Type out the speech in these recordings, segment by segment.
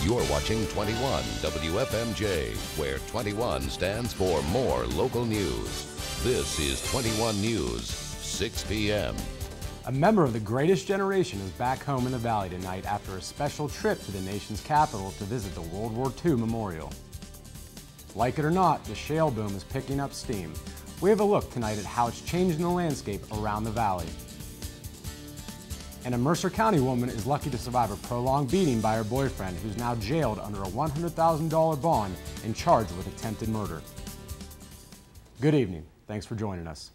You're watching 21 WFMJ, where 21 stands for more local news. This is 21 News, 6 p.m. A member of the greatest generation is back home in the Valley tonight after a special trip to the nation's capital to visit the World War II Memorial. Like it or not, the shale boom is picking up steam. We have a look tonight at how it's changing the landscape around the valley. And a Mercer County woman is lucky to survive a prolonged beating by her boyfriend, who's now jailed under a $100,000 bond and charged with attempted murder. Good evening. Thanks for joining us.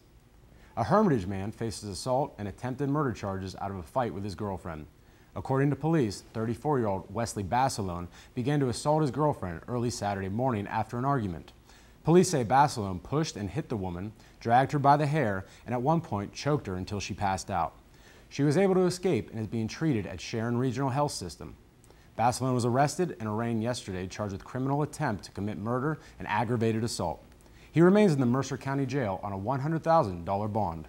A Hermitage man faces assault and attempted murder charges out of a fight with his girlfriend. According to police, 34-year-old Wesley Basilone began to assault his girlfriend early Saturday morning after an argument. Police say Basilone pushed and hit the woman, dragged her by the hair, and at one point choked her until she passed out. She was able to escape and is being treated at Sharon Regional Health System. Basilone was arrested and arraigned yesterday, charged with criminal attempt to commit murder and aggravated assault. He remains in the Mercer County Jail on a $100,000 bond.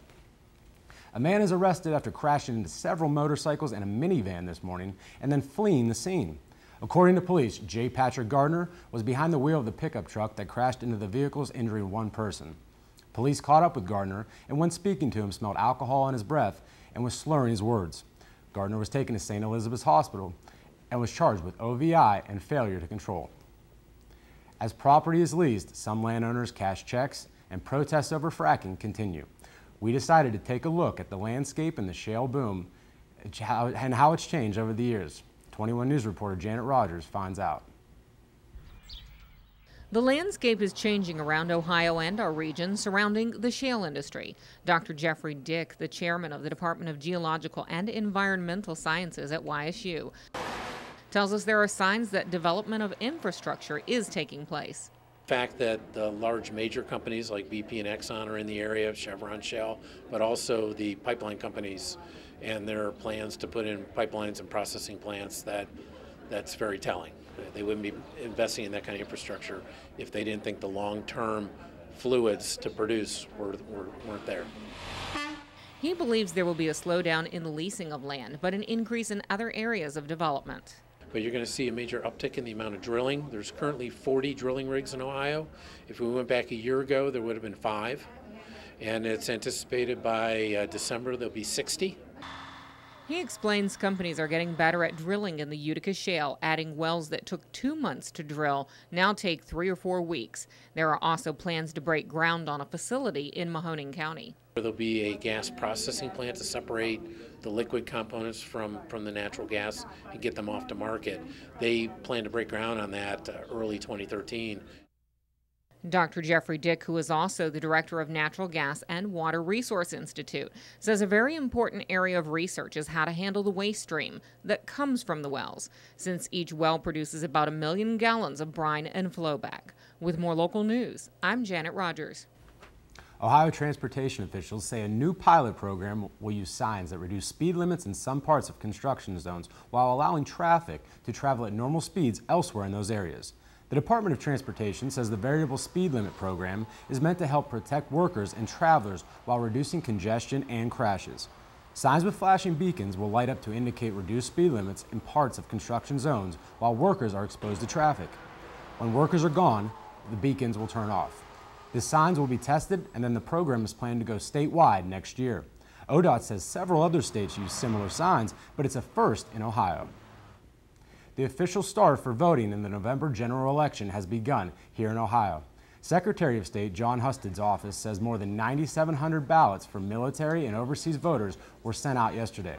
A man is arrested after crashing into several motorcycles and a minivan this morning and then fleeing the scene. According to police, J. Patrick Gardner was behind the wheel of the pickup truck that crashed into the vehicles, injuring one person. Police caught up with Gardner and when speaking to him smelled alcohol on his breath and was slurring his words. Gardner was taken to St. Elizabeth's Hospital and was charged with OVI and failure to control. As property is leased, some landowners cash checks and protests over fracking continue. We decided to take a look at the landscape and the shale boom and how it's changed over the years. 21 News reporter Janet Rogers finds out. The landscape is changing around Ohio and our region surrounding the shale industry. Dr. Jeffrey Dick, the chairman of the Department of Geological and Environmental Sciences at YSU, tells us there are signs that development of infrastructure is taking place. The fact that the large major companies like BP and Exxon are in the area, Chevron, Shell, but also the pipeline companies and their plans to put in pipelines and processing plants, that's very telling. They wouldn't be investing in that kind of infrastructure if they didn't think the long-term fluids to produce weren't there. He believes there will be a slowdown in the leasing of land, but an increase in other areas of development. But you're going to see a major uptick in the amount of drilling. There's currently 40 drilling rigs in Ohio. If we went back a year ago, there would have been 5. And it's anticipated by December there'll be 60. He explains companies are getting better at drilling in the Utica Shale, adding wells that took 2 months to drill now take 3 or 4 weeks. There are also plans to break ground on a facility in Mahoning County. There'll be a gas processing plant to separate the liquid components from the natural gas and get them off the market. They plan to break ground on that early 2013. Dr. Jeffrey Dick, who is also the director of Natural Gas and Water Resource Institute, says a very important area of research is how to handle the waste stream that comes from the wells, since each well produces about 1 million gallons of brine and flowback. With more local news, I'm Janet Rogers. Ohio transportation officials say a new pilot program will use signs that reduce speed limits in some parts of construction zones while allowing traffic to travel at normal speeds elsewhere in those areas. The Department of Transportation says the variable speed limit program is meant to help protect workers and travelers while reducing congestion and crashes. Signs with flashing beacons will light up to indicate reduced speed limits in parts of construction zones while workers are exposed to traffic. When workers are gone, the beacons will turn off. The signs will be tested and then the program is planned to go statewide next year. ODOT says several other states use similar signs, but it's a first in Ohio. The official start for voting in the November general election has begun here in Ohio. Secretary of State John Husted's office says more than 9,700 ballots for military and overseas voters were sent out yesterday.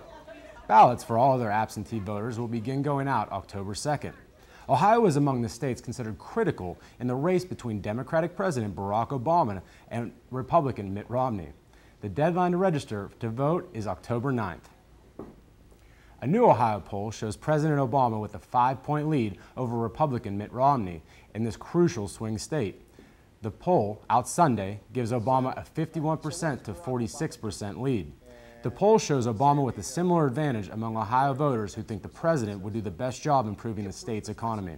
Ballots for all other absentee voters will begin going out October 2nd. Ohio is among the states considered critical in the race between Democratic President Barack Obama and Republican Mitt Romney. The deadline to register to vote is October 9th. A new Ohio poll shows President Obama with a 5-point lead over Republican Mitt Romney in this crucial swing state. The poll, out Sunday, gives Obama a 51% to 46% lead. The poll shows Obama with a similar advantage among Ohio voters who think the president would do the best job improving the state's economy.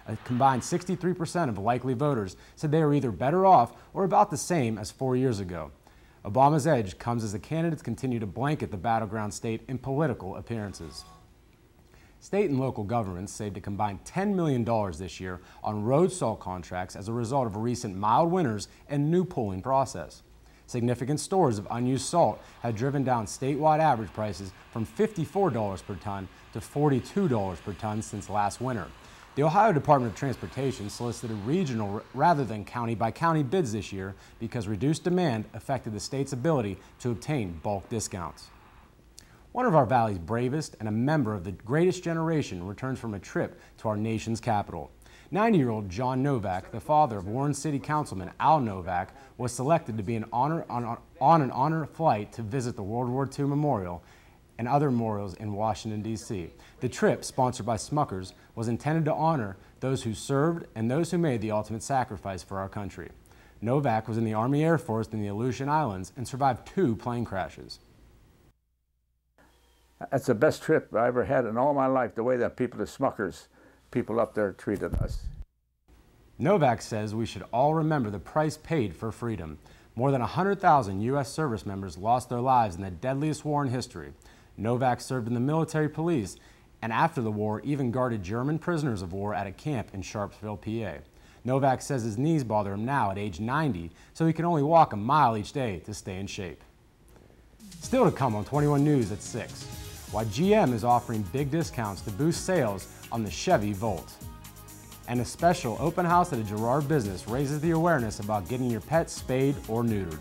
A combined 63% of likely voters said they are either better off or about the same as 4 years ago. Obama's edge comes as the candidates continue to blanket the battleground state in political appearances. State and local governments saved a combined $10 million this year on road salt contracts as a result of recent mild winters and new pooling process. Significant stores of unused salt have driven down statewide average prices from $54 per ton to $42 per ton since last winter. The Ohio Department of Transportation solicited regional rather than county-by-county bids this year because reduced demand affected the state's ability to obtain bulk discounts. One of our valley's bravest and a member of the greatest generation returns from a trip to our nation's capital. 90-year-old John Novak, the father of Warren City Councilman Al Novak, was selected to be on an honor flight to visit the World War II Memorial and other memorials in Washington, D.C. The trip, sponsored by Smuckers, was intended to honor those who served and those who made the ultimate sacrifice for our country. Novak was in the Army Air Force in the Aleutian Islands and survived 2 plane crashes. That's the best trip I ever had in all my life, the way that people at Smuckers, people up there treated us. Novak says we should all remember the price paid for freedom. More than 100,000 U.S. service members lost their lives in the deadliest war in history. Novak served in the military police and after the war even guarded German prisoners of war at a camp in Sharpsville, PA. Novak says his knees bother him now at age 90, so he can only walk a mile each day to stay in shape. Still to come on 21 News at 6. Why GM is offering big discounts to boost sales on the Chevy Volt. And a special open house at a Girard business raises the awareness about getting your pet spayed or neutered.